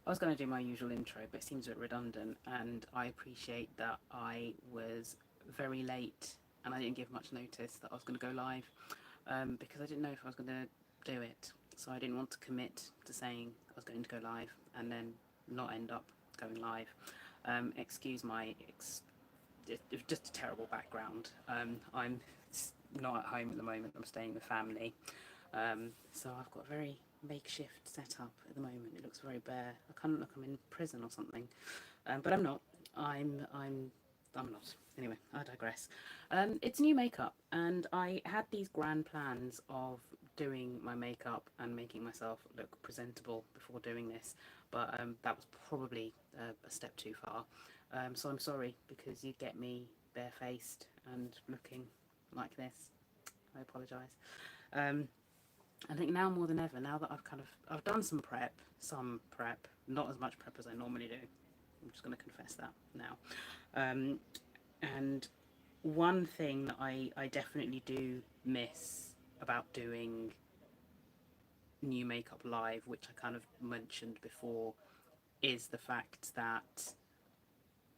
I was going to do my usual intro, but it seems a bit redundant, and I appreciate that I was very late and I didn't give much notice that I was going to go live, because I didn't know if I was going to do it. So I didn't want to commit to saying I was going to go live and then not end up going live. Excuse my just a terrible background. I'm not at home at the moment. I'm staying with family, so I've got a very makeshift setup at the moment. It looks very bare. I kind of look I'm in prison or something, but I'm not. I'm not. Anyway, I digress. It's new makeup, and I had these grand plans of doing my makeup and making myself look presentable before doing this, but that was probably a step too far. So I'm sorry because you get me barefaced and looking like this. I apologise. Um, I think now more than ever, now that I've done some prep, not as much prep as I normally do. I'm just going to confess that now. Um, and one thing that I definitely do miss about doing new makeup live, which I kind of mentioned before, is the fact that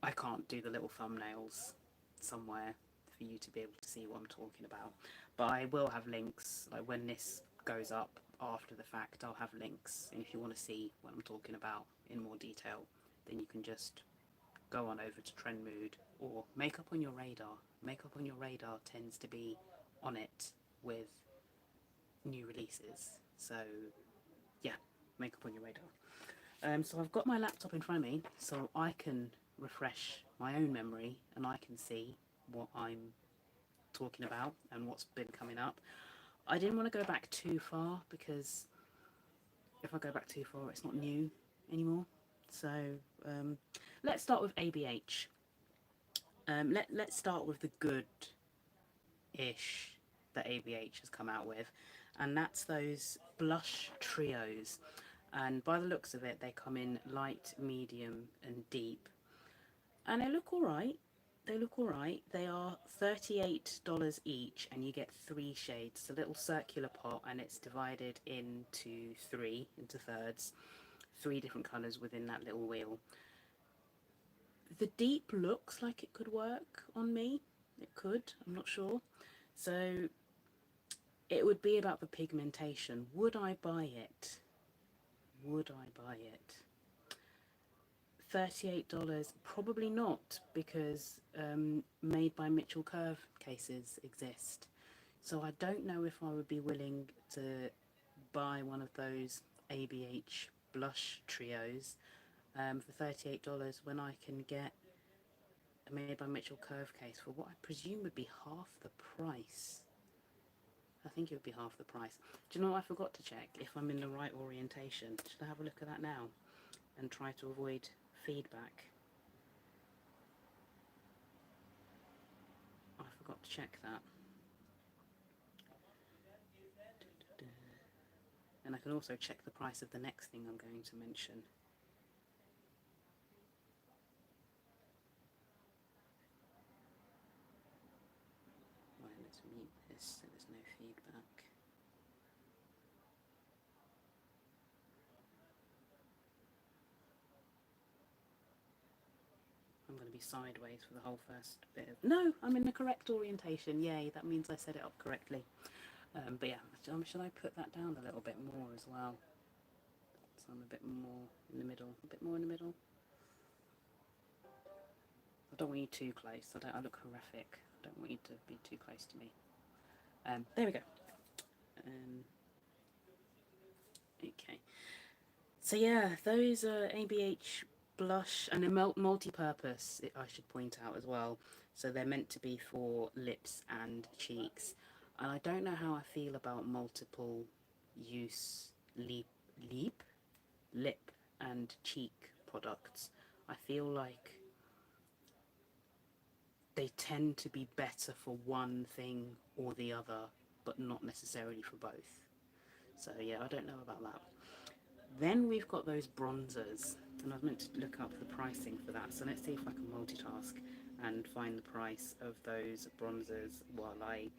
I can't do the little thumbnails somewhere for you to be able to see what I'm talking about. But I will have links, like when this goes up after the fact, I'll have links. And if you want to see what I'm talking about in more detail, then you can just go on over to Trendmood or Makeup on Your Radar. Makeup on Your Radar tends to be on it with new releases. So yeah, Makeup on Your Radar. So I've got my laptop in front of me so I can refresh my own memory and I can see what I'm talking about and what's been coming up. I didn't want to go back too far because if I go back too far, it's not new anymore. So um, let's start with ABH. Let's start with the good-ish that ABH has come out with, and that's those blush trios. And by the looks of it, they come in light, medium, and deep, and they look all right. They look all right. They are $38 each, and you get three shades. It's a little circular pot, and it's divided into thirds, three different colours within that little wheel. The deep looks like it could work on me. It could. I'm not sure. So it would be about the pigmentation. Would I buy it? Would I buy it? $38? Probably not, because made by Mitchell Curve cases exist. So I don't know if I would be willing to buy one of those ABH blush trios for $38 when I can get a made by Mitchell Curve case for what I presume would be half the price. I think it would be half the price. Do you know what I forgot to check? If I'm in the right orientation. Should I have a look at that now and try to avoid feedback? I forgot to check that. And I can also check the price of the next thing I'm going to mention. Right, let's mute this so there's no feedback. I'm going to be sideways for the whole first bit of... No, I'm in the correct orientation. Yay, that means I set it up correctly. But yeah, should I put that down a little bit more as well? So I'm a bit more in the middle. A bit more in the middle. I don't want you too close. I look horrific. I don't want you to be too close to me. There we go. Okay. So yeah, those are ABH blush, and they're multi-purpose, I should point out as well. So they're meant to be for lips and cheeks. And I don't know how I feel about multiple use lip, lip and cheek products. I feel like they tend to be better for one thing or the other, but not necessarily for both. So yeah, I don't know about that. Then we've got those bronzers, and I was meant to look up the pricing for that, so let's see if I can multitask and find the price of those bronzers while I,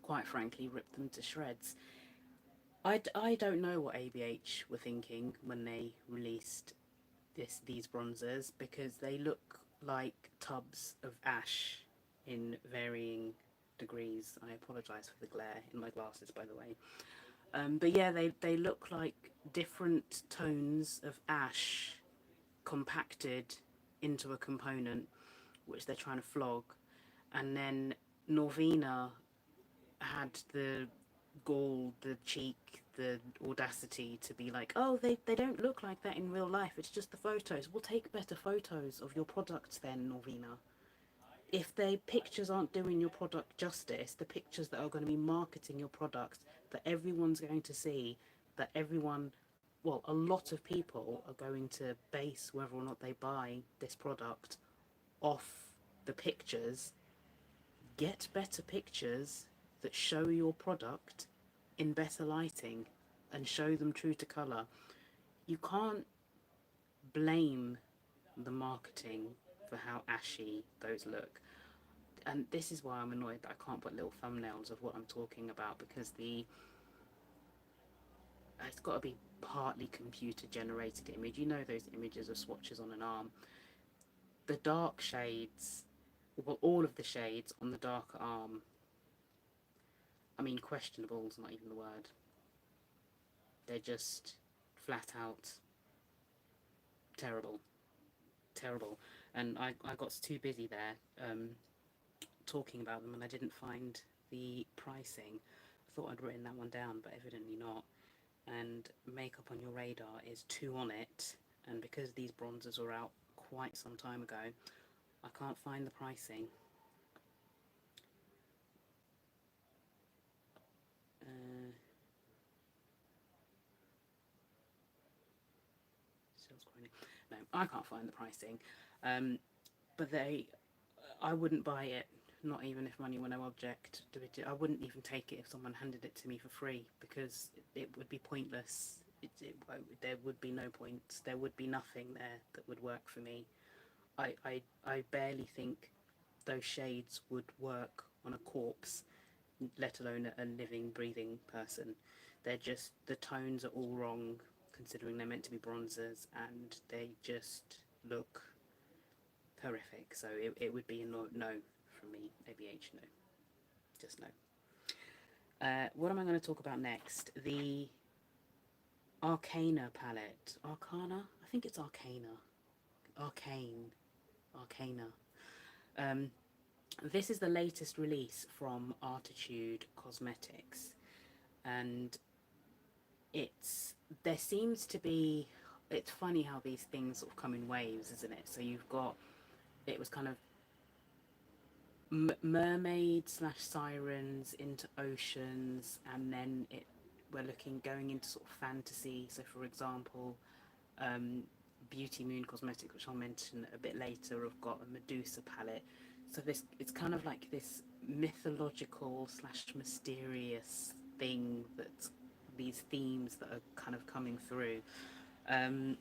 quite frankly, rip them to shreds. I don't know what ABH were thinking when they released these bronzers, because they look like tubs of ash in varying degrees. I apologise for the glare in my glasses, by the way. But yeah, they look like different tones of ash compacted into a component, which they're trying to flog. And then Norvina had the gall, the cheek, the audacity to be like, oh, they don't look like that in real life. It's just the photos. We'll take better photos of your products then, Norvina. If the pictures aren't doing your product justice, the pictures that are going to be marketing your product, that everyone's going to see, that everyone, well, a lot of people are going to base whether or not they buy this product off the pictures. Get better pictures that show your product in better lighting and show them true to colour. You can't blame the marketing for how ashy those look. And this is why I'm annoyed that I can't put little thumbnails of what I'm talking about, because it's got to be partly computer generated image. You know those images of swatches on an arm. The dark shades, well, all of the shades on the darker arm, I mean, questionable is not even the word. They're just flat out terrible. Terrible. And I got too busy there talking about them, and I didn't find the pricing. I thought I'd written that one down, but evidently not. And Makeup on Your Radar is 2 on it, and because these bronzers were out quite some time ago, I can't find the pricing. No, I can't find the pricing. But I wouldn't buy it, not even if money were no object. I wouldn't even take it if someone handed it to me for free, because it would be pointless. There would be no point. There would be nothing there that would work for me. I barely think those shades would work on a corpse, let alone a living, breathing person. They're just, the tones are all wrong, considering they're meant to be bronzers, and they just look horrific. So it would be a no from me. ABH, no. Just no. What am I going to talk about next? The Arcana palette. Arcana? I think it's Arcana. Arcana. This is the latest release from Artitude Cosmetics, and there seems to be, it's funny how these things sort of come in waves, isn't it? So you've got, it was kind of mermaid slash sirens into oceans, and then we're going into sort of fantasy. So for example, Beauty Moon Cosmetics, which I'll mention a bit later, have got a Medusa palette. So it's kind of like this mythological slash mysterious thing, that's these themes that are kind of coming through. And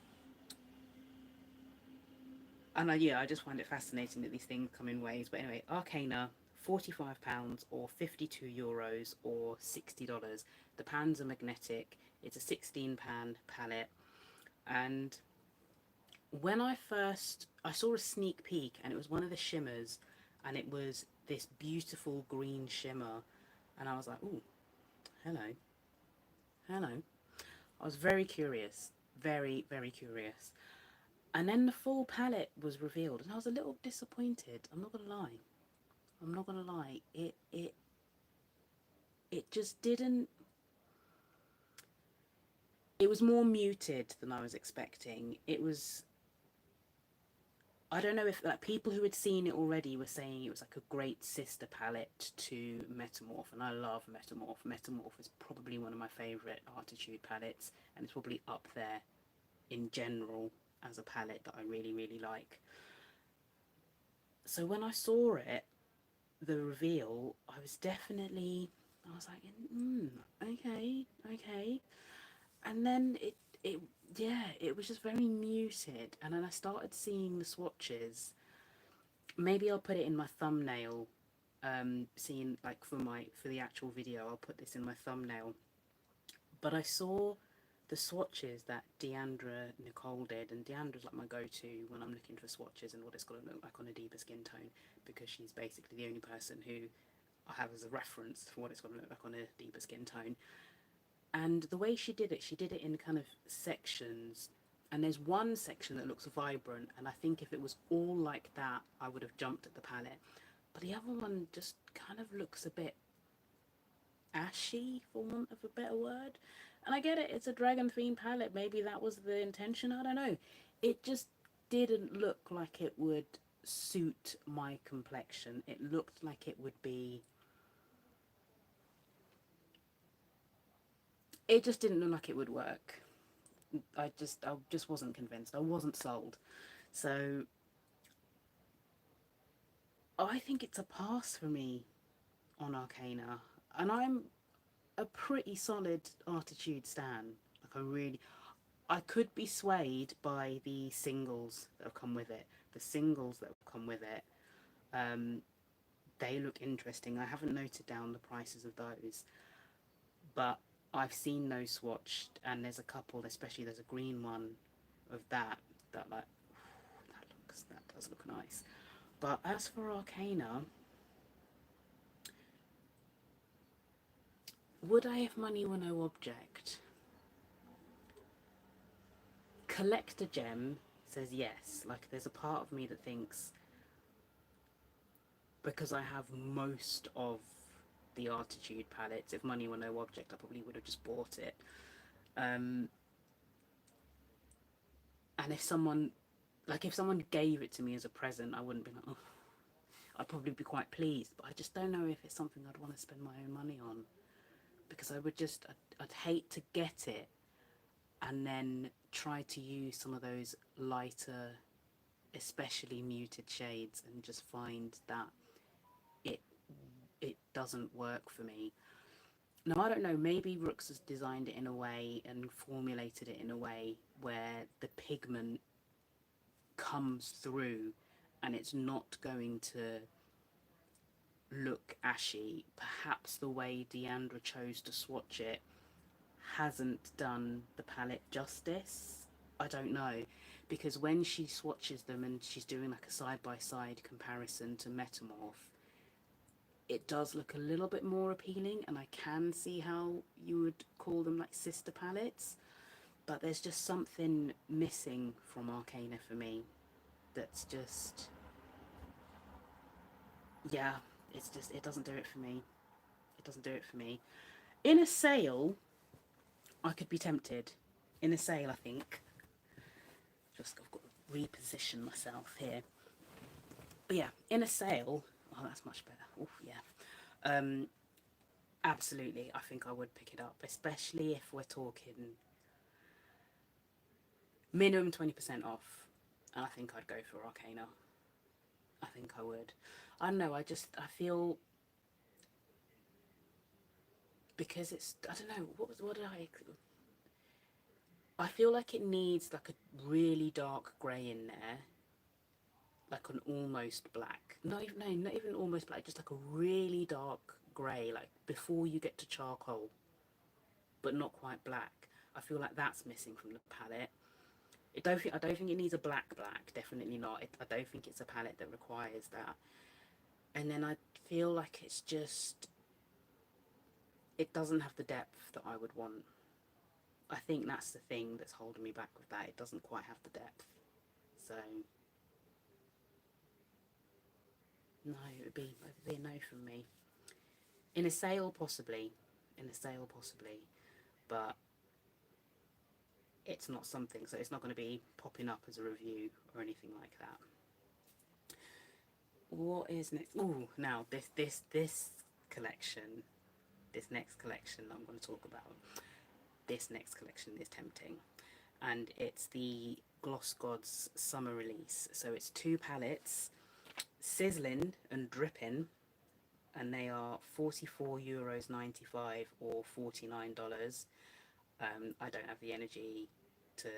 I just find it fascinating that these things come in waves. But anyway, Arcana, £45 or €52 or $60. The pans are magnetic. It's a 16-pan palette. And when I saw a sneak peek, and it was one of the shimmers, and it was this beautiful green shimmer. And I was like, ooh, hello. I was very curious, very, very curious. And then the full palette was revealed, and I was a little disappointed. I'm not gonna lie. It just didn't. It was more muted than I was expecting. It was. I don't know if, like, people who had seen it already were saying it was like a great sister palette to Metamorph, and I love Metamorph. Metamorph is probably one of my favourite Artitude palettes, and it's probably up there in general as a palette that I really, really like. So when I saw it, the reveal, I was like, okay. And then it was just very muted. And then I started seeing the swatches. Maybe I'll put it in my thumbnail, seeing, like, for the actual video, I'll put this in my thumbnail. But I saw the swatches that Deandra Nicole did, and Deandra's like my go-to when I'm looking for swatches and what it's going to look like on a deeper skin tone, because she's basically the only person who I have as a reference for what it's going to look like on a deeper skin tone. And the way she did it in kind of sections. And there's one section that looks vibrant, and I think if it was all like that, I would have jumped at the palette. But the other one just kind of looks a bit ashy, for want of a better word. And I get it, it's a dragon themed palette. Maybe that was the intention, I don't know. It just didn't look like it would suit my complexion. It looked like it would be... It just didn't look like it would work. I just wasn't convinced. I wasn't sold. So I think it's a pass for me on Arcana. And I'm a pretty solid Artitude stan. I could be swayed by the singles that have come with it. The singles that have come with it, they look interesting. I haven't noted down the prices of those, but I've seen those swatched, and there's a couple, especially there's a green one of that like, that does look nice. But as for Arcana, would I have money or no object? Collector Gem says yes. Like, there's a part of me that thinks, because I have most of the Artitude palettes, if money were no object, I probably would have just bought it. And if someone gave it to me as a present, I wouldn't be like, oh, I'd probably be quite pleased. But I just don't know if it's something I'd want to spend my own money on, because I'd hate to get it and then try to use some of those lighter, especially muted shades, and just find that it doesn't work for me. Now, I don't know, maybe Rooks has designed it in a way and formulated it in a way where the pigment comes through and it's not going to look ashy. Perhaps the way Deandra chose to swatch it hasn't done the palette justice. I don't know, because when she swatches them and she's doing like a side-by-side comparison to Metamorph, it does look a little bit more appealing, and I can see how you would call them like sister palettes, but there's just something missing from Arcana for me that's just, yeah, it doesn't do it for me. It doesn't do it for me. In a sale, I could be tempted. In a sale, I think. I've got to reposition myself here. But yeah, in a sale, oh, that's much better. Oh, yeah. Absolutely, I think I would pick it up, especially if we're talking minimum 20% off. And I think I'd go for Arcana. I think I would. I don't know, I feel, because it's, I don't know, what did I feel like it needs like a really dark grey in there, like an almost black. Not even almost black, just like a really dark grey, like before you get to charcoal, but not quite black. I feel like that's missing from the palette. I don't think it needs a black, definitely not. I don't think it's a palette that requires that. And then I feel like it's just, it doesn't have the depth that I would want. I think that's the thing that's holding me back with that. It doesn't quite have the depth. So no, it would be a no from me. In a sale, possibly. But it's not something, so it's not going to be popping up as a review or anything like that. What is next? Oh, now this collection, this next collection I'm going to talk about. This next collection is tempting, and it's the Gloss Gods summer release. So it's 2 palettes, Sizzling and Dripping, and they are €44.95 or $49. I don't have the energy to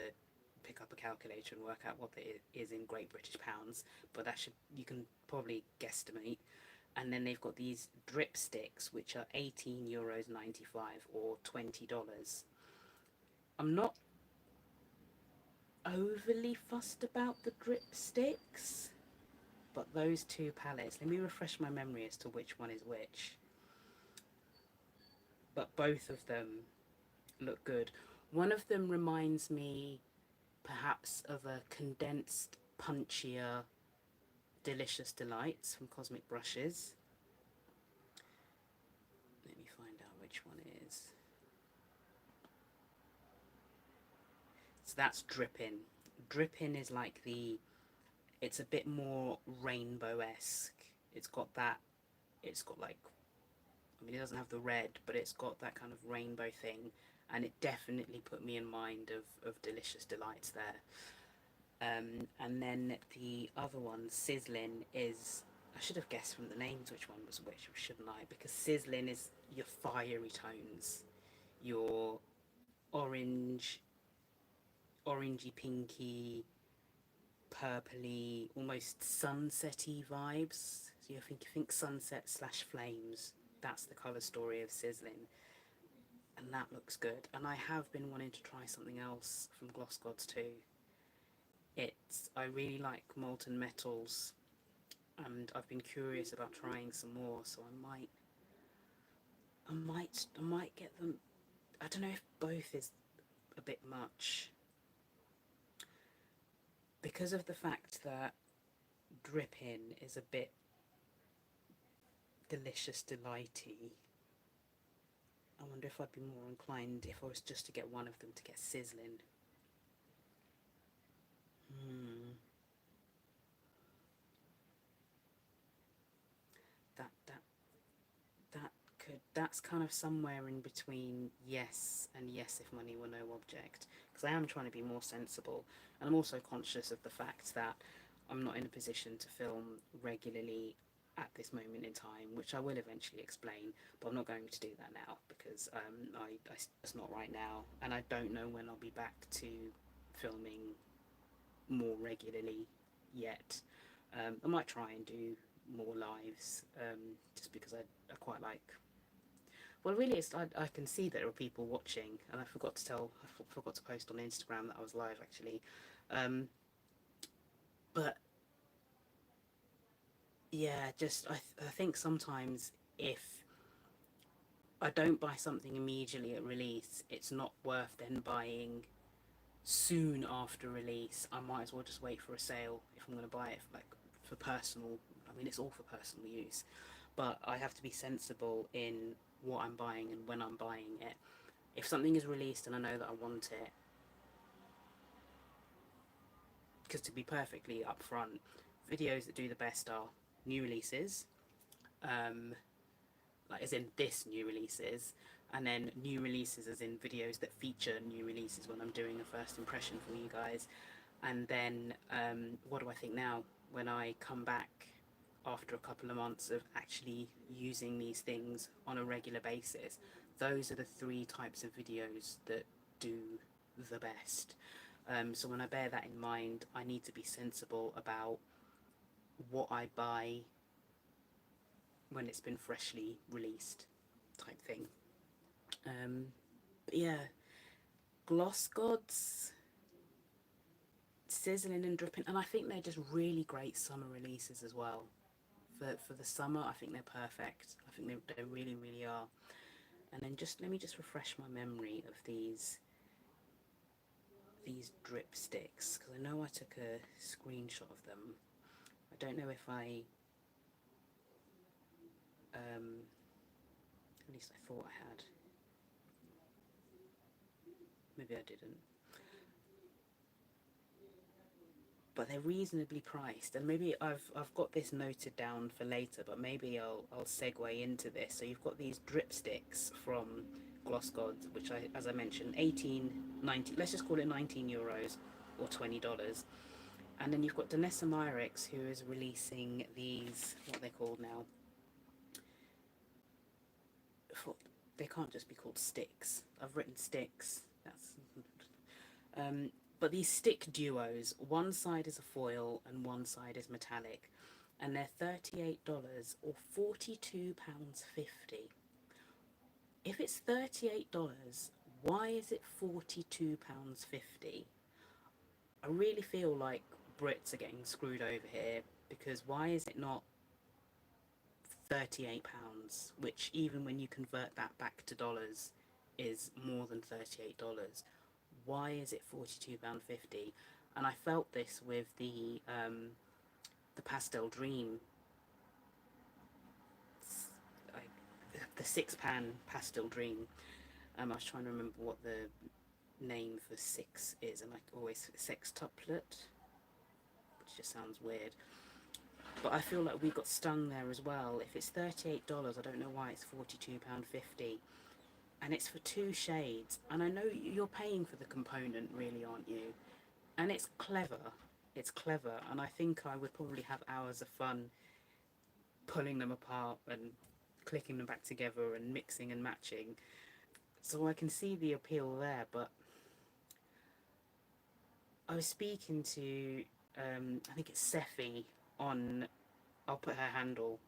pick up a calculator and work out what it is in Great British pounds, but you can probably guesstimate. And then they've got these drip sticks, which are €18.95 or $20. I'm not overly fussed about the drip sticks, but those two palettes, let me refresh my memory as to which one is which. But both of them look good. One of them reminds me perhaps of a condensed, punchier Delicious Delights from Cosmic Brushes. Let me find out which one it is. So that's Drippin'. Drippin' is like it's a bit more rainbow-esque. It's got like, I mean, it doesn't have the red, but it's got that kind of rainbow thing. And it definitely put me in mind of Delicious Delights there. And then the other one, Sizzling, is, I should have guessed from the names which one was which, shouldn't I? Because Sizzling is your fiery tones, your orange, orangey pinky, purpley, almost sunsetty vibes. So you think sunset slash flames. That's the colour story of Sizzling. And that looks good. And I have been wanting to try something else from Gloss Gods too. I really like Molten Metals, and I've been curious about trying some more, so I might get them. I don't know if both is a bit much, because of the fact that Drippin' is a bit Delicious Delighty. I wonder if I'd be more inclined if I was just to get one of them to get Sizzling. That's kind of somewhere in between yes and yes if money were no object, because I am trying to be more sensible, and I'm also conscious of the fact that I'm not in a position to film regularly at this moment in time, which I will eventually explain, but I'm not going to do that now because it's not right now, and I don't know when I'll be back to filming more regularly yet. I might try and do more lives, just because I quite like. Well, really, I can see that there are people watching, and I forgot to post on Instagram that I was live actually. But yeah, just I think sometimes if I don't buy something immediately at release, it's not worth then buying soon after release. I might as well just wait for a sale if I'm going to buy it for personal. I mean, it's all for personal use, but I have to be sensible in what I'm buying and when I'm buying it. If something is released and I know that I want it, because to be perfectly upfront, videos that do the best are new releases, like as in this new releases, and then new releases as in videos that feature new releases when I'm doing a first impression for you guys. And then what do I think now when I come back after a couple of months of actually using these things on a regular basis? Those are the three types of videos that do the best. So when I bear that in mind, I need to be sensible about what I buy when it's been freshly released, type thing. But yeah, Gloss Gods, Sizzling and Dripping, and I think they're just really great summer releases as well. For the summer, I think they're perfect. I think they really, really are. And then let me just refresh my memory of these drip sticks, because I know I took a screenshot of them. I don't know if at least I thought I had. Maybe I didn't. But they're reasonably priced, and maybe I've got this noted down for later, but maybe I'll segue into this. So you've got these drip sticks from Gloss Gods, which as I mentioned, 18.90. Let's just call it €19 or $20. And then you've got Danessa Myricks, who is releasing these, what they're called now. They can't just be called sticks. I've written sticks. But these stick duos, one side is a foil and one side is metallic, and they're $38 or £42.50. If it's $38, Why is it £42.50? I really feel like Brits are getting screwed over here, because why is it not £38, which even when you convert that back to dollars is more than $38? Why is it £42.50? And I felt this with the Pastel Dream, like the £6 Pastel Dream. I was trying to remember what the name for six is, and I always sextuplet, which just sounds weird. But I feel like we got stung there as well. If it's $38, I don't know why it's £42.50. And it's for 2 shades. And I know you're paying for the component, really, aren't you? And it's clever. It's clever. And I think I would probably have hours of fun pulling them apart and clicking them back together and mixing and matching. So I can see the appeal there. But I was speaking to, I think it's Seffi on, I'll put her handle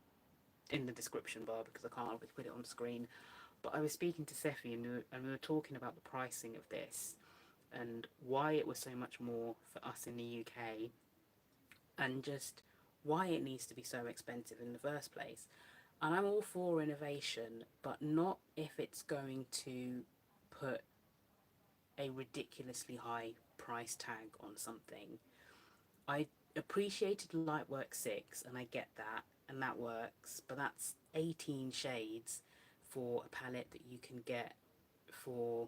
in the description bar because I can't always put it on screen. But I was speaking to Seffi, and we were talking about the pricing of this and why it was so much more for us in the UK, and just why it needs to be so expensive in the first place. And I'm all for innovation, but not if it's going to put a ridiculously high price tag on something. I appreciated Lightwork 6, and I get that, and that works, but that's 18 shades for a palette that you can get for,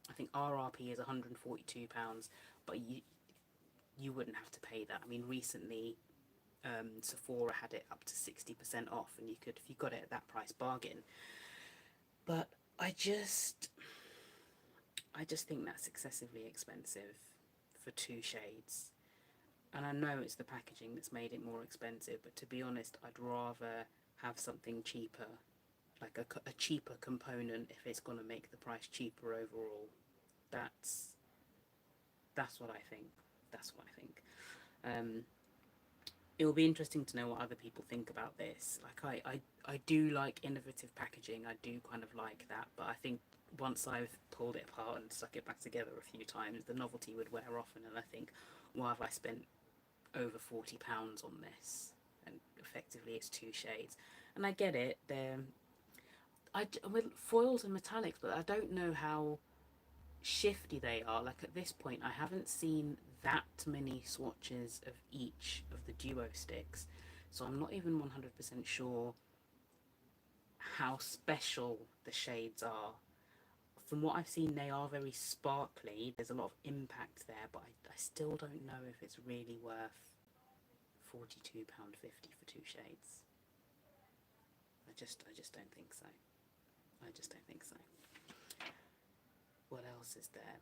I think RRP is £142, but you wouldn't have to pay that. I mean, recently Sephora had it up to 60% off, and you could, if you got it at that price, bargain. But I just think that's excessively expensive for 2 shades. And I know it's the packaging that's made it more expensive, but to be honest, I'd rather have something cheaper, like a cheaper component, if it's going to make the price cheaper overall. That's what I think. That's what I think. It will be interesting to know what other people think about this. Like, I do like innovative packaging. I do kind of like that, but I think once I've pulled it apart and stuck it back together a few times, the novelty would wear off, and then I think, why have I spent over £40 on this? And effectively it's 2 shades. And I get it, they're with foils and metallics, but I don't know how shifty they are. Like, at this point I haven't seen that many swatches of each of the duo sticks, so I'm not even 100% sure how special the shades are. From what I've seen, they are very sparkly, there's a lot of impact there, but I still don't know if it's really worth £42.50 for 2 shades. I just don't think so. I just don't think so. What else is there?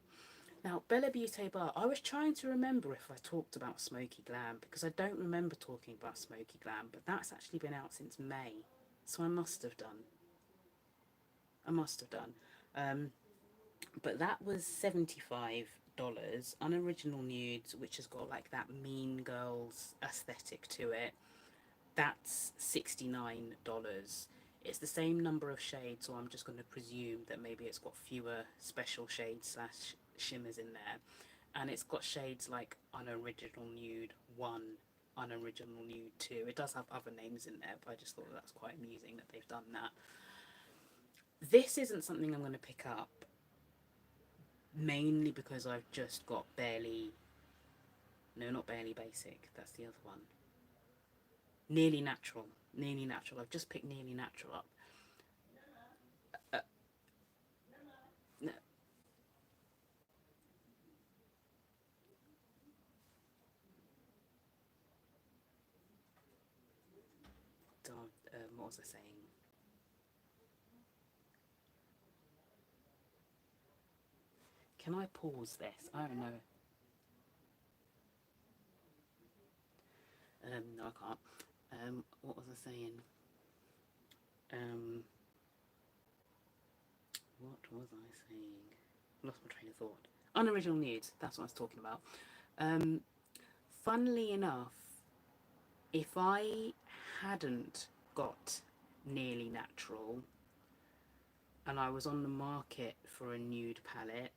Now, Bella Beauté Bar. I was trying to remember if I talked about Smoky Glam, because I don't remember talking about Smoky Glam, but that's actually been out since May, so I must have done. But that was $75. Unoriginal Nudes, which has got like that Mean Girls aesthetic to it, that's $69. It's the same number of shades, so I'm just going to presume that maybe it's got fewer special shades slash shimmers in there. And it's got shades like Unoriginal Nude 1, Unoriginal Nude 2. It does have other names in there, but I just thought that's quite amusing that they've done that. This isn't something I'm going to pick up, mainly because I've just got Barely, no, not Barely Basic, that's the other one. Nearly Natural. I've just picked Nearly Natural up. No. What was I saying? Can I pause this? I don't know. No, I can't. What was I saying? What was I saying? Lost my train of thought. Unoriginal Nudes, that's what I was talking about. Funnily enough, if I hadn't got Nearly Natural, and I was on the market for a nude palette,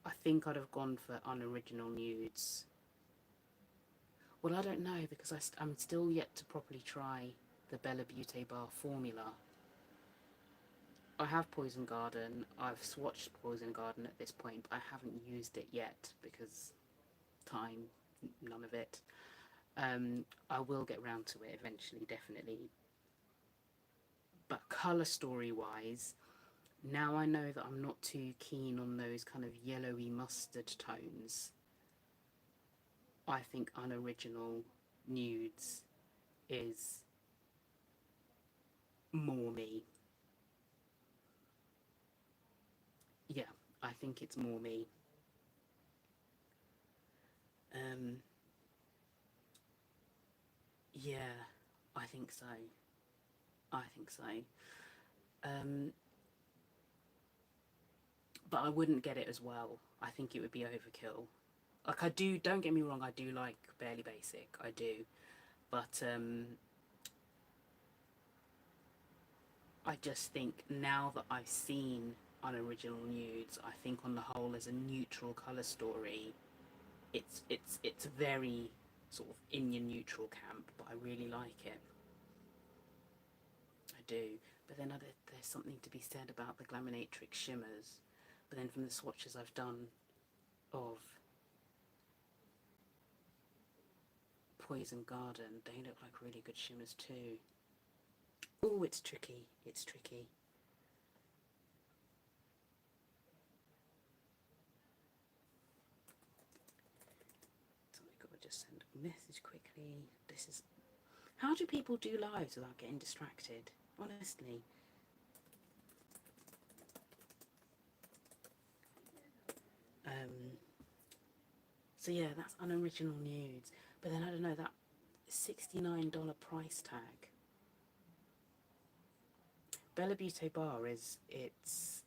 I think I'd have gone for unoriginal nudes. Well, I don't know, because I'm still yet to properly try the Bella Beauty Bar formula. I have Poison Garden. I've swatched Poison Garden at this point, but I haven't used it yet because time, none of it. I will get round to it eventually, definitely. But colour story wise, now I know that I'm not too keen on those kind of yellowy mustard tones. I think unoriginal nudes is more me. Yeah, I think it's more me. Um, yeah, I think so. I think so. Um, but I wouldn't get it as well. I think it would be overkill. Like, I do, don't get me wrong, I do like Barely Basic, I do. But I just think now that I've seen unoriginal nudes, I think on the whole as a neutral colour story, it's very sort of in your neutral camp, but I really like it. I do. But then there's something to be said about the Glaminatrix shimmers. But then from the swatches I've done of Poison Garden, they look like really good shimmers too. Oh, it's tricky. It's tricky. So I've got to just send a message quickly. This is... How do people do lives without getting distracted? Honestly. So yeah, that's unoriginal nudes. But then I don't know, that $69 price tag. Bella Beauty Bar is it's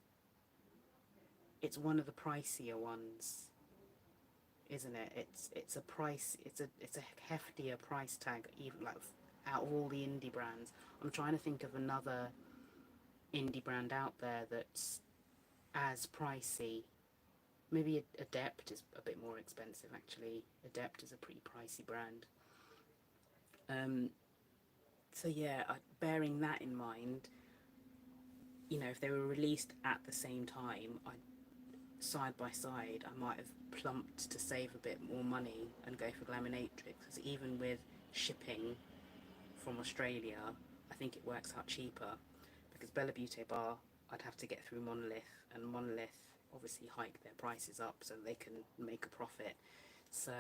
one of the pricier ones, isn't it? It's a price, it's a heftier price tag, even like out of all the indie brands. I'm trying to think of another indie brand out there that's as pricey. Maybe Adept is a bit more expensive actually. Adept is a pretty pricey brand. So yeah, bearing that in mind, you know, if they were released at the same time, side by side, I might have plumped to save a bit more money and go for Glaminatrix, because even with shipping from Australia, I think it works out cheaper, because Bella Beauty Bar, I'd have to get through Monolith, and Monolith obviously hike their prices up so they can make a profit. So,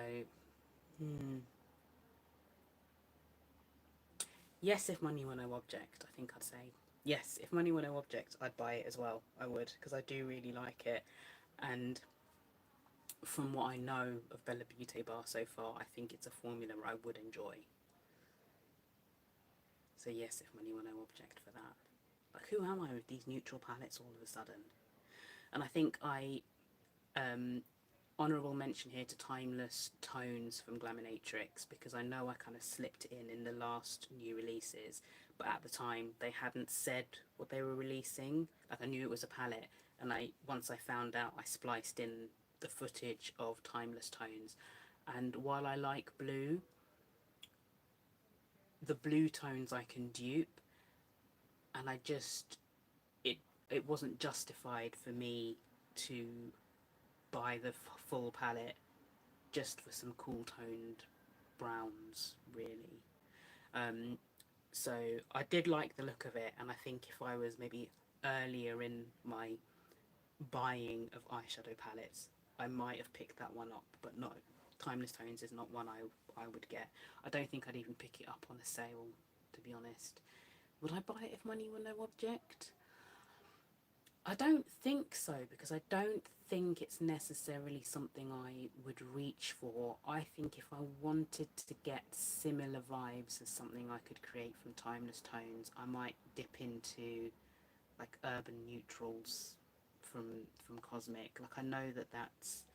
yes, if money were no object, I think I'd say. Yes, if money were no object, I'd buy it as well. I would, because I do really like it. And from what I know of Bella Beauty Bar so far, I think it's a formula I would enjoy. So yes, if money were no object for that. Like, who am I with these neutral palettes all of a sudden? And I think honourable mention here to Timeless Tones from Glaminatrix, because I know I kind of slipped it in the last new releases, but at the time they hadn't said what they were releasing. Like, I knew it was a palette, and once I found out, I spliced in the footage of Timeless Tones. And while I like blue, the blue tones I can dupe, and I just, it wasn't justified for me to buy the full palette just for some cool toned browns, really. So I did like the look of it, and I think if I was maybe earlier in my buying of eyeshadow palettes, I might have picked that one up, but no, Timeless Tones is not one I would get. I don't think I'd even pick it up on a sale, to be honest. Would I buy it if money were no object? I don't think so, because I don't think it's necessarily something I would reach for. I think if I wanted to get similar vibes as something I could create from Timeless Tones, I might dip into like urban neutrals from Cosmic. Like, I know that's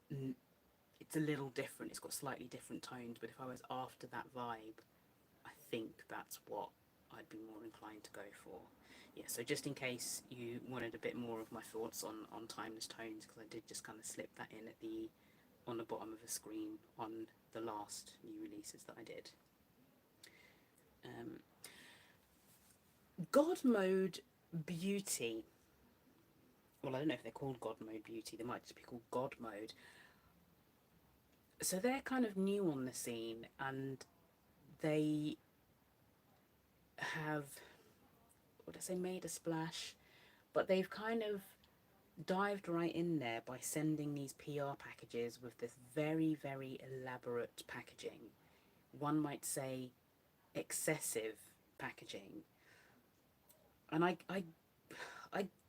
it's a little different. It's got slightly different tones, but if I was after that vibe, I think that's what I'd be more inclined to go for. Yeah, so just in case you wanted a bit more of my thoughts on timeless tones, because I did just kind of slip that in at the on the bottom of the screen on the last new releases that I did. God Mode Beauty. Well, I don't know if they're called God Mode Beauty. They might just be called God Mode. So they're kind of new on the scene, and they have, what did I say, made a splash, but they've kind of dived right in there by sending these PR packages with this very, very elaborate packaging. One might say excessive packaging. And I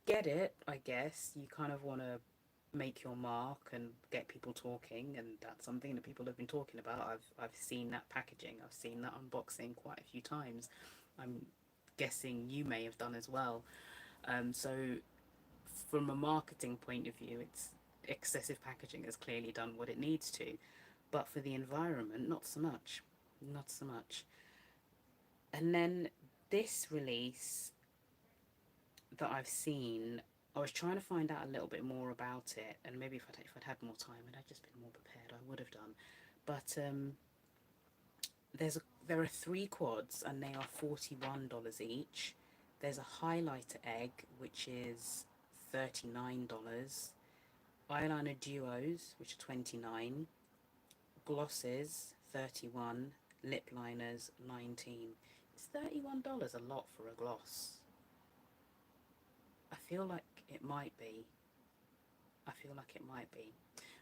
get it, I guess. You kind of want to make your mark and get people talking, and that's something that people have been talking about. I've seen that packaging, I've seen that unboxing quite a few times. I'm guessing you may have done as well. So from a marketing point of view, it's excessive packaging has clearly done what it needs to, but for the environment, not so much, not so much. And then this release that I've seen, I was trying to find out a little bit more about it, and maybe if I'd had more time and I'd just been more prepared, I would have done. But there are 3 quads, and they are $41 each. There's a highlighter egg, which is $39. Eyeliner duos, which are $29. Glosses, $31. Lip liners, $19. Is $31 a lot for a gloss? I feel like it might be. I feel like it might be.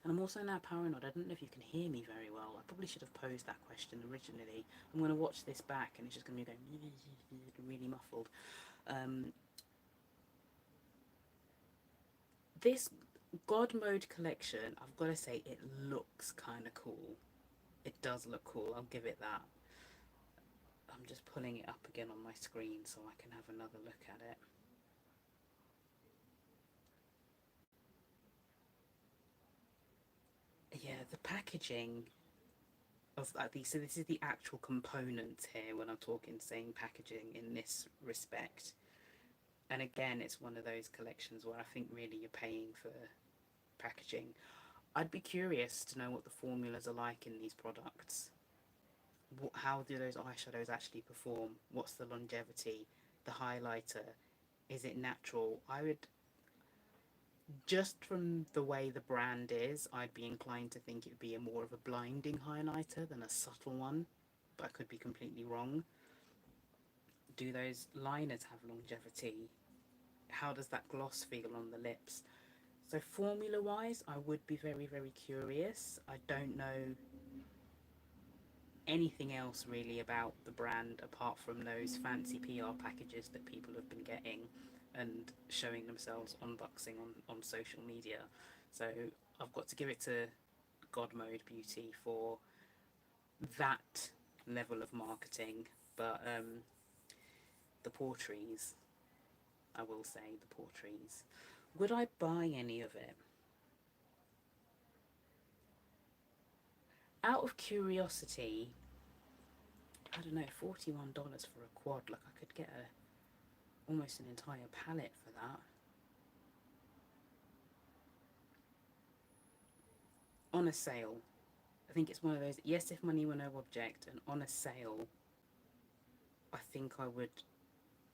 And I'm also now paranoid. I don't know if you can hear me very well. I probably should have posed that question originally. I'm going to watch this back and it's just going to be going really muffled. This God Mode collection, I've got to say, it looks kind of cool. It does look cool, I'll give it that. I'm just pulling it up again on my screen so I can have another look at it. Yeah, the packaging of these, so this is the actual components here when I'm talking, saying packaging in this respect. And again, it's one of those collections where I think really you're paying for packaging. I'd be curious to know what the formulas are like in these products. How do those eyeshadows actually perform? What's the longevity? The highlighter, is it natural? I would, just from the way the brand is, I'd be inclined to think it would be a more of a blinding highlighter than a subtle one, but I could be completely wrong. Do those liners have longevity? How does that gloss feel on the lips? So formula wise, I would be very, very curious. I don't know anything else really about the brand apart from those fancy PR packages that people have been getting and showing themselves unboxing on social media. So I've got to give it to God Mode Beauty for that level of marketing. But the Portrees, I will say, the Portrees. Would I buy any of it? Out of curiosity, I don't know, $41 for a quad. Like, I could get almost an entire palette for that. On a sale. I think it's one of those, yes, if money were no object, and on a sale, I think I would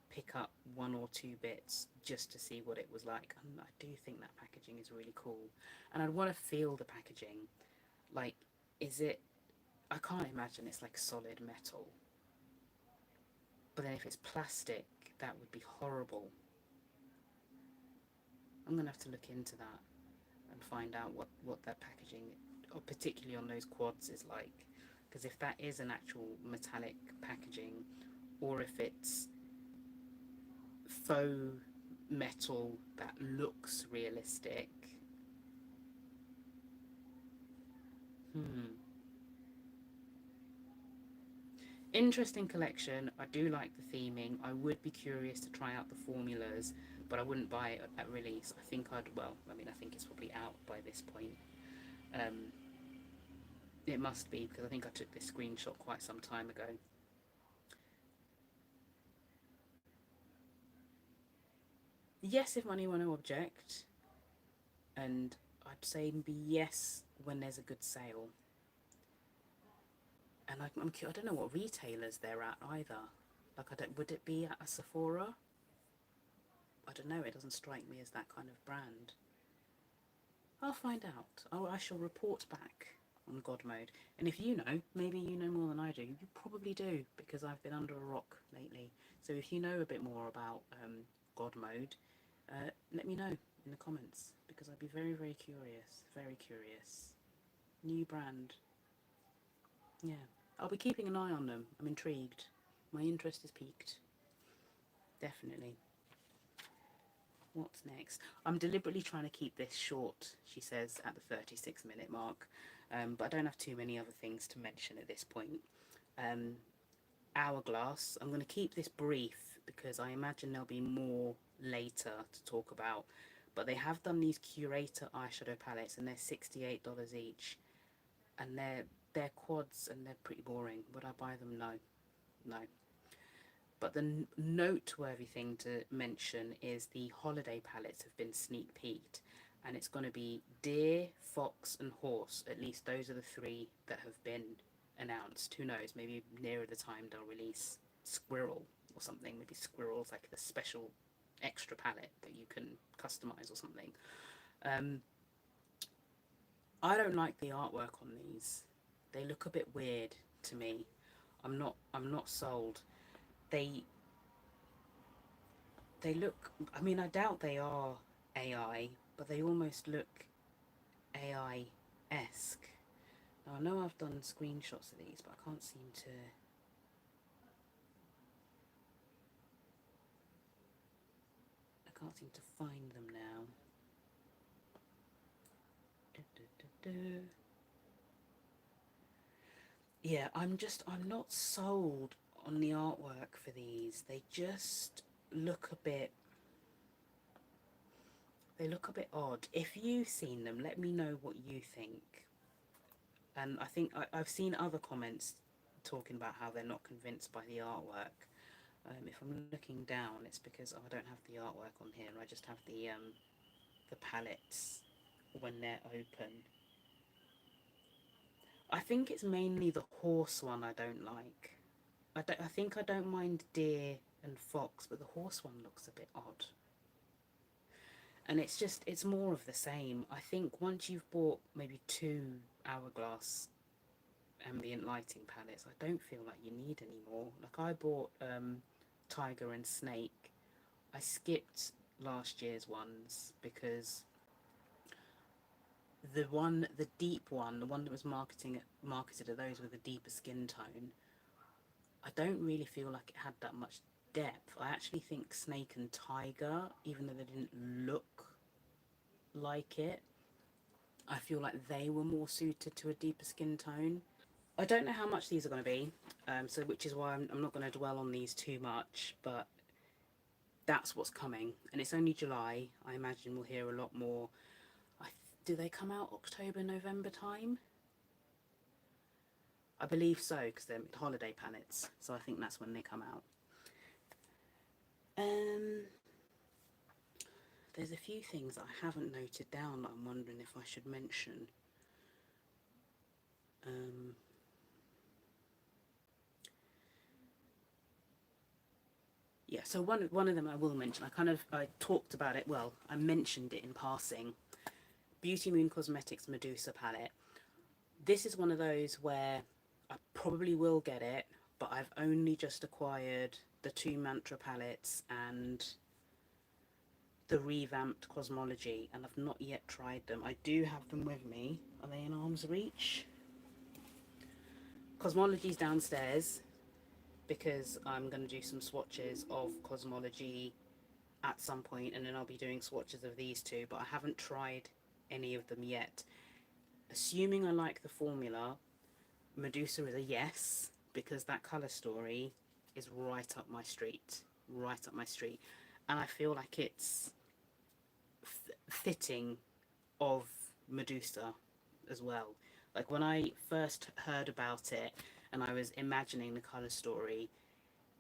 pick up 1 or 2 bits just to see what it was like. And I do think that packaging is really cool. And I'd want to feel the packaging. Like, is it, I can't imagine it's like solid metal. But then if it's plastic, that would be horrible. I'm going to have to look into that and find out what that packaging, or particularly on those quads, is like. Because if that is an actual metallic packaging, or if it's faux metal that looks realistic. Interesting collection. I do like the theming. I would be curious to try out the formulas, but I wouldn't buy it at release. I think I'd, well, I mean, I think it's probably out by this point. It must be, because I think I took this screenshot quite some time ago. Yes, if money were no object, and I'd say maybe yes when there's a good sale. And I don't know what retailers they're at either. Like, I don't, would it be at a Sephora? I don't know. It doesn't strike me as that kind of brand. I'll find out. I shall report back on God mode. And if you know, maybe you know more than I do. You probably do, because I've been under a rock lately. So if you know a bit more about God mode, let me know in the comments, because I'd be very, very curious. Very curious. New brand. Yeah. I'll be keeping an eye on them. I'm intrigued. My interest is piqued. Definitely. What's next? I'm deliberately trying to keep this short, she says, at the 36-minute mark. But I don't have too many other things to mention at this point. Hourglass. I'm going to keep this brief because I imagine there'll be more later to talk about. But they have done these curator eyeshadow palettes, and they're $68 each. And they're quads, and they're pretty boring. Would I buy them? No. No. But the noteworthy thing to mention is the holiday palettes have been sneak peeked, and it's going to be deer, fox, and horse. At least those are the three that have been announced. Who knows? Maybe nearer the time they'll release squirrel or something. Maybe squirrel's like the special extra palette that you can customize or something. I don't like the artwork on these. They look a bit weird to me. I'm not sold. They look, I mean, I doubt they are AI, but they almost look AI-esque. Now, I know I've done screenshots of these, but I can't seem to... I can't seem to find them now. Yeah, I'm not sold on the artwork for these. They just look a bit... They look a bit odd. If you've seen them, let me know what you think. And I think I've seen other comments talking about how they're not convinced by the artwork. If I'm looking down, it's because I don't have the artwork on here. I just have the palettes when they're open. I think it's mainly the horse one I don't like. I think I don't mind deer and fox, but the horse one looks a bit odd. And it's more of the same. I think once you've bought maybe 2 Hourglass ambient lighting palettes, I don't feel like you need any more. Like, I bought Tiger and Snake. I skipped last year's ones because the deep one, the one that was marketed at those with a deeper skin tone, I don't really feel like it had that much depth. I actually think Snake and Tiger, even though they didn't look like it, I feel like they were more suited to a deeper skin tone. I don't know how much these are going to be, so which is why I'm not going to dwell on these too much, but that's what's coming. And it's only July. I imagine we'll hear a lot more. Do they come out October, November time? I believe so, because they're holiday palettes, so I think that's when they come out. There's a few things that I haven't noted down that I'm wondering if I should mention. Yeah, so one of them I will mention. I talked about it. Well, I mentioned it in passing. Beauty Moon Cosmetics Medusa palette. This is one of those where I probably will get it, but I've only just acquired the 2 Mantra palettes and the revamped Cosmology, and I've not yet tried them. I do have them with me. Are they in arm's reach? Cosmology's downstairs because I'm going to do some swatches of Cosmology at some point, and then I'll be doing swatches of these two, but I haven't tried any of them yet. Assuming I like the formula, Medusa is a yes, because that colour story is right up my street. Right up my street. And I feel like it's fitting of Medusa as well. Like, when I first heard about it and I was imagining the colour story,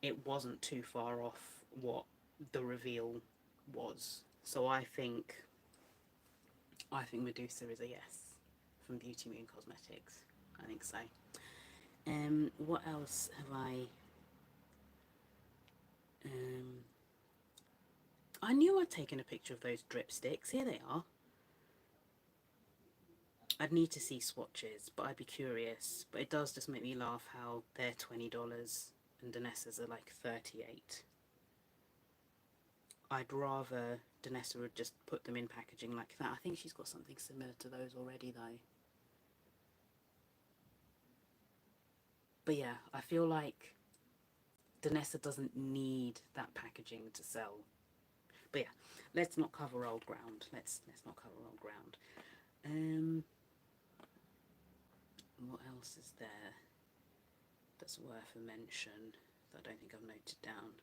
it wasn't too far off what the reveal was. So I think Medusa is a yes from Beauty Moon Cosmetics. I think so. What else have um I knew I'd taken a picture of those dripsticks. Here they are. I'd need to see swatches, but I'd be curious. But it does just make me laugh how they're $20 and Danessa's are like 38. I'd rather Danessa would just put them in packaging like that. I think she's got something similar to those already though. But yeah, I feel like Danessa doesn't need that packaging to sell. But yeah, let's not cover old ground. Let's not cover old ground. What else is there that's worth a mention that I don't think I've noted down?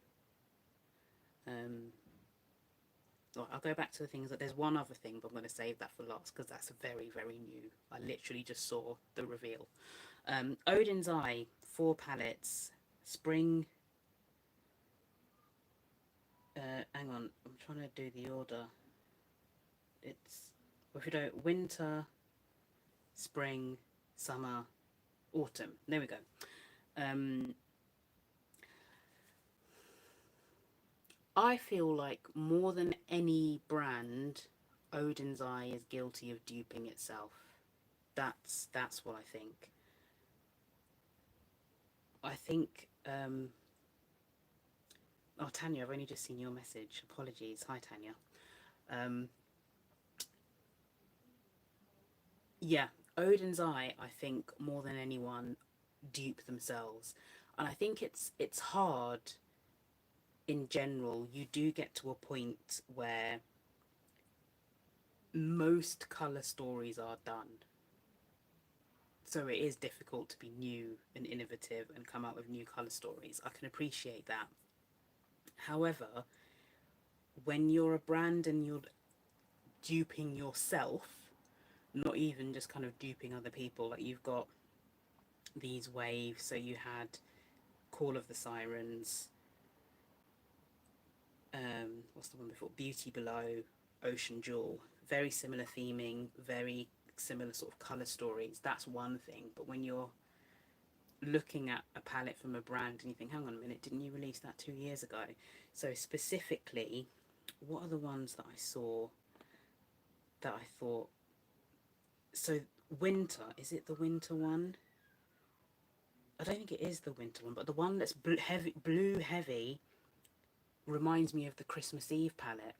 Well, I'll go back to the things that there's one other thing, but I'm going to save that for last because that's very, very new. I literally just saw the reveal. Odin's Eye, 4 palettes, spring. Hang on, I'm trying to do the order. It's, if we do winter, spring, summer, autumn. There we go. I feel like more than any brand, Odin's Eye is guilty of duping itself. That's what I think. I think. Oh, Tanya, I've only just seen your message. Apologies. Hi, Tanya. Yeah, Odin's Eye, I think, more than anyone, dupe themselves. And I think it's hard in general. You do get to a point where most colour stories are done. So it is difficult to be new and innovative and come out with new colour stories. I can appreciate that. However, when you're a brand and you're duping yourself, not even just kind of duping other people, like you've got these waves. So you had Call of the Sirens, what's the one before? Beauty Below, Ocean Jewel. Very similar theming, very similar sort of colour stories. That's one thing. But when you're looking at a palette from a brand and you think, hang on a minute, didn't you release that 2 years ago? So specifically, what are the ones that I saw that I thought, so winter, is it the winter one? I don't think it is the winter one, but the one that's blue heavy reminds me of the Christmas Eve palette.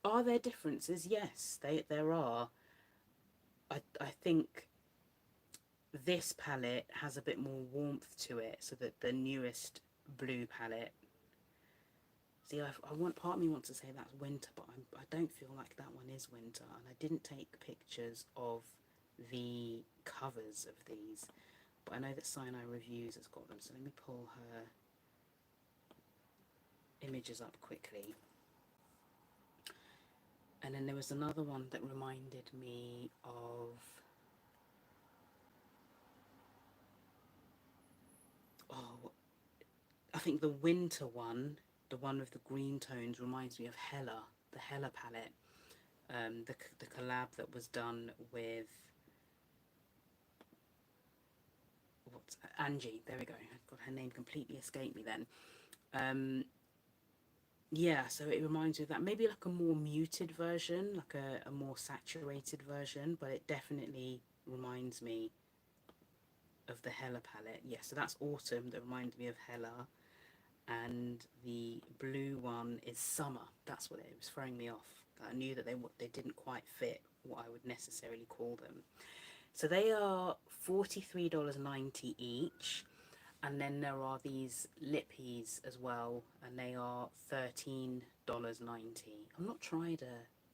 Are there differences? Yes, there are. I think this palette has a bit more warmth to it, so that the newest blue palette. See, part of me wants to say that's winter, but I don't feel like that one is winter, and I didn't take pictures of the covers of these, but I know that Sinai Reviews has got them, so let me pull her images up quickly. And then there was another one that reminded me of, oh, I think the winter one, the one with the green tones, reminds me of Hella, the Hella palette. The collab that was done with, what's Angie, there we go, I've got her name completely escaped me then. Yeah, so it reminds me of that, maybe like a more muted version, like a more saturated version, but it definitely reminds me of the Hella palette. Yeah, so that's autumn, that reminds me of Hella, and the blue one is summer. That's what it was throwing me off. I knew that they didn't quite fit what I would necessarily call them. So they are $43.90 each. And then there are these lippies as well, and they are $13.90. I've not tried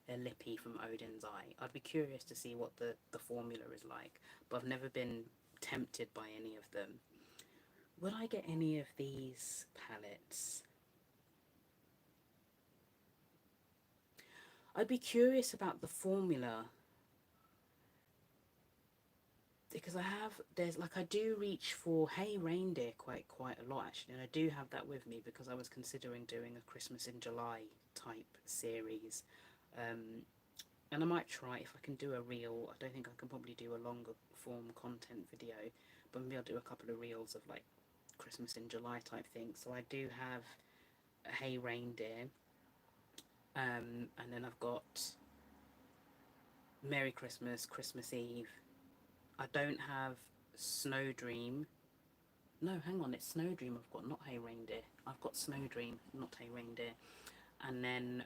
a lippy from Odin's Eye. I'd be curious to see what the formula is like, but I've never been tempted by any of them. Would I get any of these palettes? I'd be curious about the formula. because there's like, I do reach for Hey Reindeer quite a lot actually, and I do have that with me because I was considering doing a Christmas in July type series. Um, and I might try if I can do a reel. I don't think I can probably do a longer form content video, but maybe I'll do a couple of reels of like Christmas in July type thing. So I do have a Hey Reindeer, and then I've got Merry Christmas, Christmas Eve. I don't have Snow Dream. No, hang on, it's Snow Dream I've got, not Hey Reindeer. I've got Snow Dream, not Hey Reindeer. And then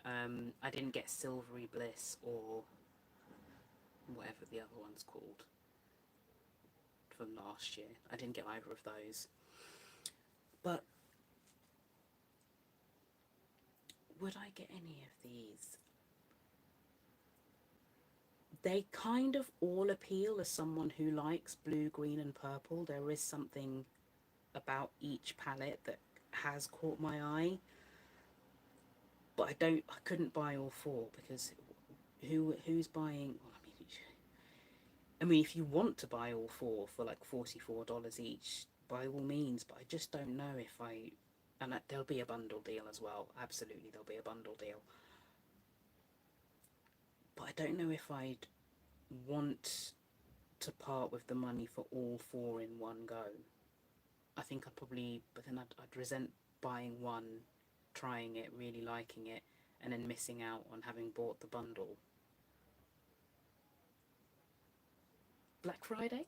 I didn't get Silvery Bliss or whatever the other one's called from last year. I didn't get either of those. But would I get any of these? They kind of all appeal as someone who likes blue, green and purple. There is something about each palette that has caught my eye. But I couldn't buy all four because who's buying? Well, I mean, if you want to buy all four for like $44 each, by all means. But I just don't know if I, and there'll be a bundle deal as well. Absolutely, there'll be a bundle deal. But I don't know if I'd want to part with the money for all four in one go. I think I'd probably, but then I'd resent buying one, trying it, really liking it, and then missing out on having bought the bundle. Black Friday?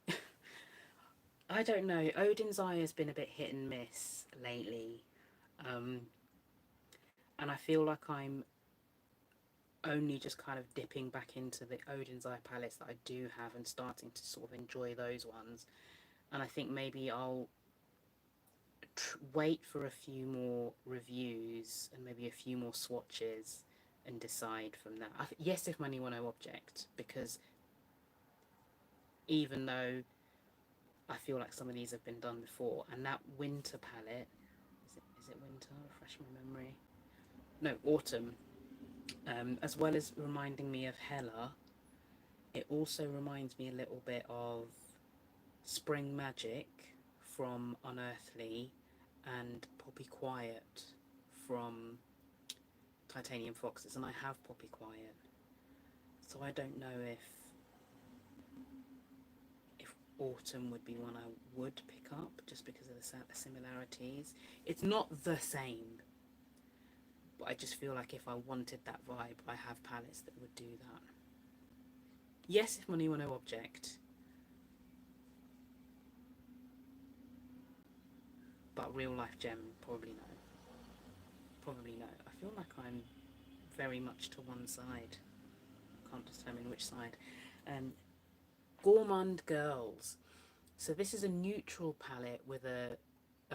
I don't know. Odin's Eye has been a bit hit and miss lately. And I feel like I'm only just kind of dipping back into the Odin's Eye palettes that I do have and starting to sort of enjoy those ones. And I think maybe I'll wait for a few more reviews and maybe a few more swatches and decide from that. Yes, if money were no object, because even though I feel like some of these have been done before, and that winter palette, is it winter? Refresh my memory. No, autumn. As well as reminding me of Hella, it also reminds me a little bit of Spring Magic from Unearthly and Poppy Quiet from Titanium Foxes, and I have Poppy Quiet, so I don't know if autumn would be one I would pick up just because of the similarities. It's not the same, but I just feel like if I wanted that vibe, I have palettes that would do that. Yes, if money were no object, but real life gem, probably no. Probably no. I feel like I'm very much to one side. I can't determine which side. Gourmand Girls. So this is a neutral palette with a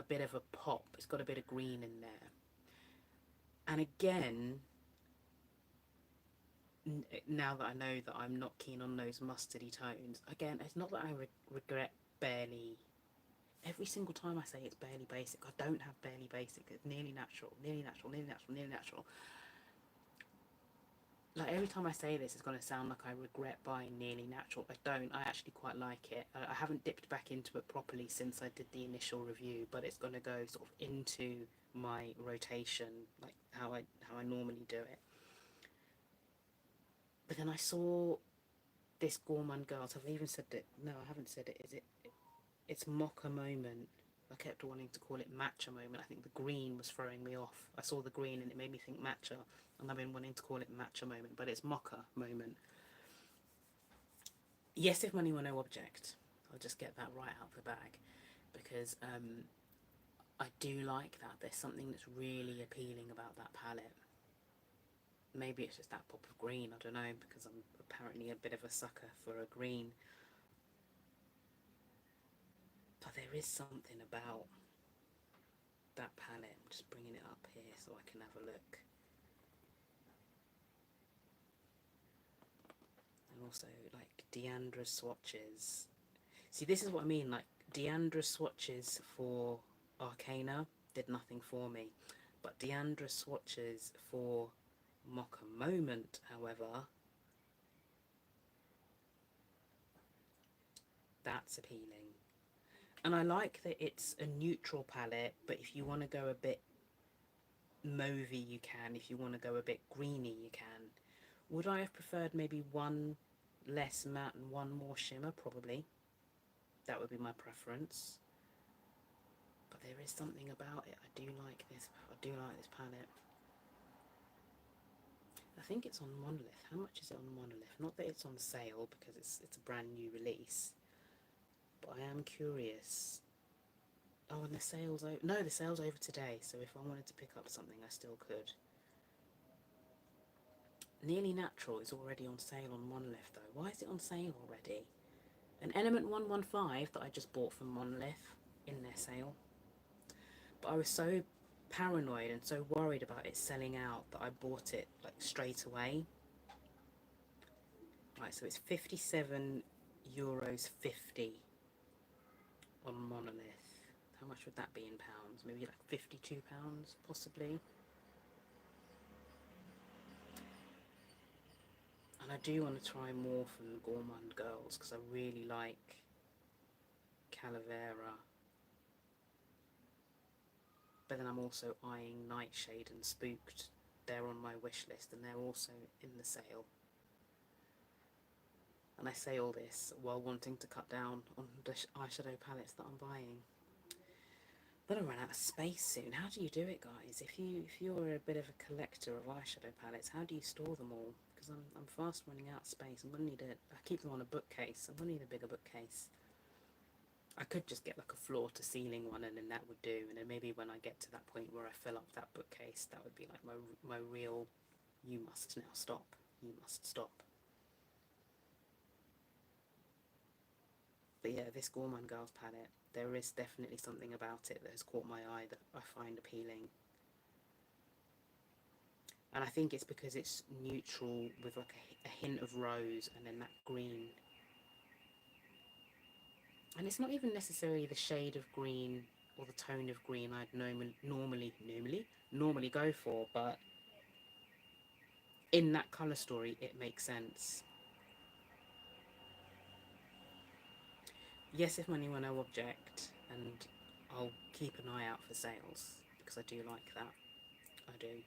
bit of a pop. It's got a bit of green in there. And again, now that I know that I'm not keen on those mustardy tones, again, it's not that I regret barely. Every single time I say it's barely basic, I don't have barely basic. It's nearly natural, nearly natural, nearly natural, nearly natural. Like every time I say this, it's going to sound like I regret buying nearly natural. I don't. I actually quite like it. I haven't dipped back into it properly since I did the initial review, but it's going to go sort of into my rotation, like how I normally do it. But then I saw this Gourmand Girls. I've even said it. No, I haven't said it. Is it? It's Mocha Moment. I kept wanting to call it Matcha Moment. I think the green was throwing me off. I saw the green and it made me think matcha, and I've been wanting to call it Matcha Moment, but it's Mocha Moment. Yes, if money were no object. I'll just get that right out the bag, because I do like that. There's something that's really appealing about that palette. Maybe it's just that pop of green, I don't know, because I'm apparently a bit of a sucker for a green. But there is something about that palette. I'm just bringing it up here so I can have a look. And also, like, Deandra swatches. See, this is what I mean, like, Deandra swatches for Arcana did nothing for me. But Deandra swatches for Mocha Moment, however, that's appealing. And I like that it's a neutral palette, but if you want to go a bit mauvey, you can. If you want to go a bit greeny, you can. Would I have preferred maybe one less matte and one more shimmer? Probably. That would be my preference. But there is something about it. I do like this. I do like this palette. I think it's on Monolith. How much is it on Monolith? Not that it's on sale because it's a brand new release. But I am curious. Oh, and the sale's over. No, the sale's over today. So if I wanted to pick up something, I still could. Nearly Natural is already on sale on Monolith though. Why is it on sale already? An Element 115 that I just bought from Monolith in their sale. But I was so paranoid and so worried about it selling out that I bought it like straight away. Right, so it's €57.50 on Monolith. How much would that be in pounds? Maybe like £52 possibly. And I do want to try more from the Gourmand Girls because I really like Calavera. But then I'm also eyeing Nightshade and Spooked. They're on my wish list and they're also in the sale. And I say all this while wanting to cut down on the eyeshadow palettes that I'm buying. I'm gonna run out of space soon. How do you do it, guys? If you're a bit of a collector of eyeshadow palettes, how do you store them all? Because I'm fast running out of space. I'm gonna need I keep them on a bookcase. I'm gonna need a bigger bookcase. I could just get like a floor to ceiling one and then that would do. And then maybe when I get to that point where I fill up that bookcase, that would be like my real, you must now stop. You must stop. But yeah, this Gourmand Girls palette, there is definitely something about it that has caught my eye that I find appealing. And I think it's because it's neutral with like a hint of rose and then that green. And it's not even necessarily the shade of green or the tone of green I'd normally go for, but in that colour story it makes sense. Yes, if money were no object, and I'll keep an eye out for sales because I do like that. I do.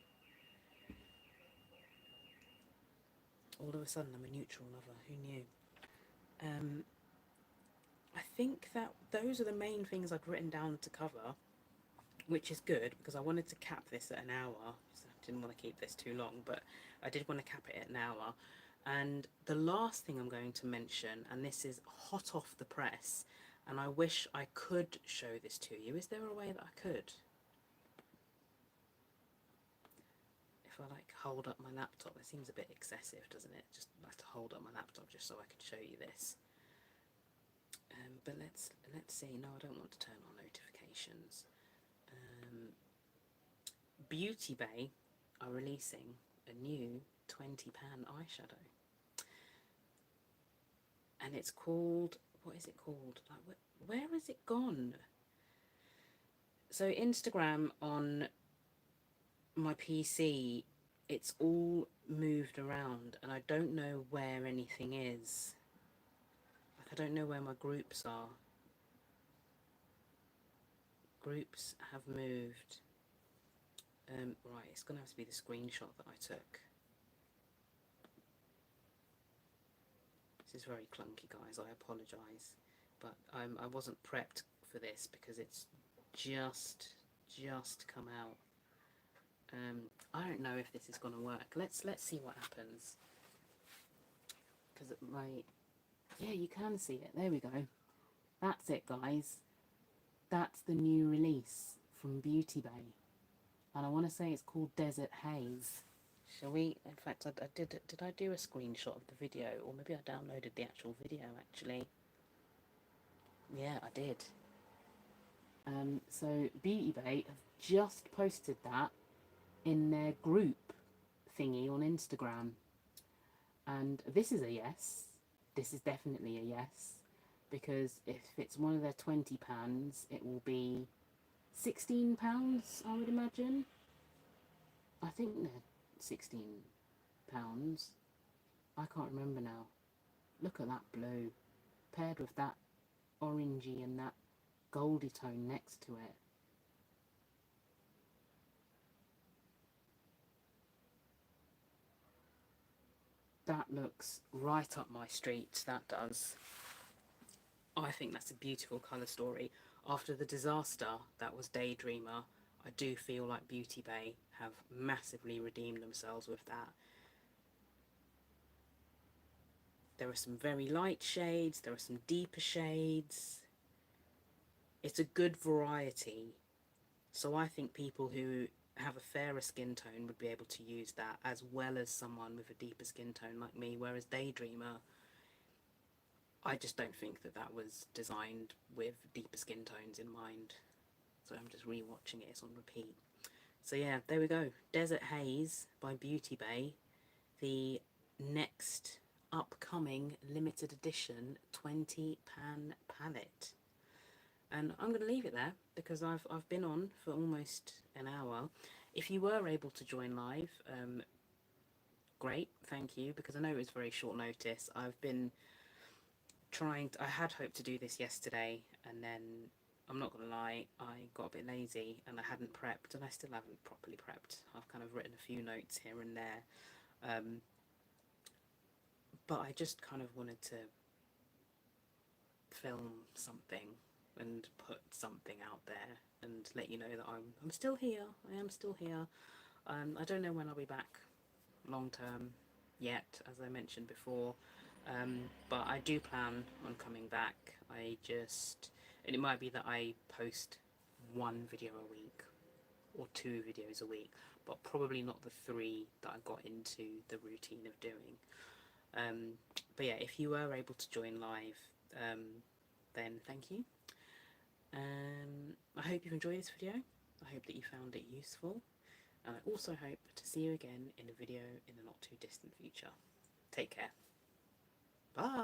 All of a sudden I'm a neutral lover. Who knew? I think that those are the main things I'd written down to cover, which is good because I wanted to cap this at an hour. So I didn't want to keep this too long, but I did want to cap it at an hour. And the last thing I'm going to mention, and this is hot off the press, and I wish I could show this to you. Is there a way that I could? If I like hold up my laptop, it seems a bit excessive, doesn't it? Just like to hold up my laptop just so I could show you this. But let's see. No, I don't want to turn on notifications. Beauty Bay are releasing a new 20 pan eyeshadow, and it's called, what is it called? Like, where has it gone? So Instagram on my PC, it's all moved around, and I don't know where anything is. Like, I don't know where my groups are. Groups have moved. Right, it's gonna have to be the screenshot that I took. This is very clunky, guys. I apologise, but I wasn't prepped for this because it's just come out. I don't know if this is gonna work. Let's see what happens. Because yeah, you can see it. There we go. That's it, guys. That's the new release from Beauty Bay, and I want to say it's called Desert Haze. Shall we? In fact, did I do a screenshot of the video, or maybe I downloaded the actual video actually? Yeah, I did. So Beauty Bay have just posted that in their group thingy on Instagram, and this is a yes. This is definitely a yes, because if it's one of their 20 pans, it will be £16, I would imagine. I think they're £16. I can't remember now. Look at that blue, paired with that orangey and that goldy tone next to it. That looks right up my street, that does. I think that's a beautiful colour story. After the disaster that was Daydreamer, I do feel like Beauty Bay have massively redeemed themselves with that. There are some very light shades, there are some deeper shades. It's a good variety. So I think people who have a fairer skin tone would be able to use that, as well as someone with a deeper skin tone like me, whereas Daydreamer, I just don't think that that was designed with deeper skin tones in mind. So I'm just re-watching it, it's on repeat. So yeah, there we go. Desert Haze by Beauty Bay, the next upcoming limited edition 20 pan palette. And I'm going to leave it there because I've been on for almost an hour. If you were able to join live, great, thank you, because I know it was very short notice. I've been trying to, I had hoped to do this yesterday, and then I'm not going to lie, I got a bit lazy and I hadn't prepped, and I still haven't properly prepped. I've kind of written a few notes here and there, but I just kind of wanted to film something and put something out there and let you know that I'm still here. I am still here. I don't know when I'll be back long term yet, as I mentioned before, but I do plan on coming back. And it might be that I post one video a week or 2 videos a week, but probably not the 3 that I got into the routine of doing. But yeah, if you were able to join live, then thank you. I hope you've enjoyed this video. I hope that you found it useful. And I also hope to see you again in a video in the not too distant future. Take care. Bye.